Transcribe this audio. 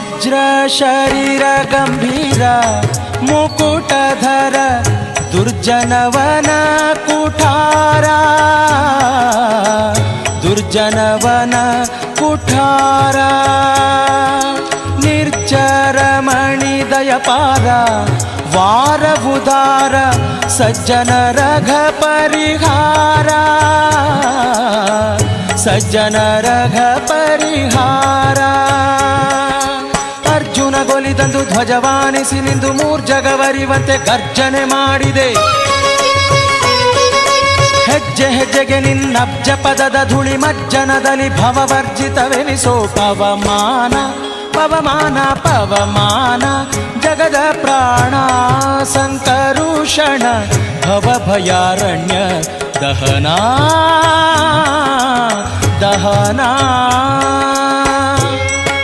ವಜ್ರ ಶರೀರ ಗಂಭೀರ ಮುಕುಟಧರ ದುರ್ಜನವನ ಕುಠಾರ ದುರ್ಜನವನ ಕುಠಾರ ನಿರ್ಜರ ಮಣಿದಯಪಾರ ವಾರ ಉದಾರ ಸಜ್ಜನ ರಘ ಪರಿಹಾರ ಸಜ್ಜನ ರಘ ಪರಿಹಾರ ಅರ್ಜುನ ಗೊಲಿದಂದು ಧ್ವಜವಾನಿಸಿ ನಿಂದು ಮೂರ್ಜಗವರಿವಂತೆ ಗರ್ಜನೆ ಮಾಡಿದೆ ಹೆಜ್ಜೆ ಹೆಜ್ಜೆಗೆ ನಿನ್ನಬ್ಜ ಪದದ ಧೂಳಿ ಮಜ್ಜನದಲ್ಲಿ ಭವವರ್ಜಿತವೆನಿಸೋ ಪವಮಾನ ಪವಮಾನ ಪವಮಾನ ಜಗದ ಪ್ರಾಣ ಸಂಕರುಷಣ ಭವಭಯಾರಣ್ಯ ದಹನ ದಹನ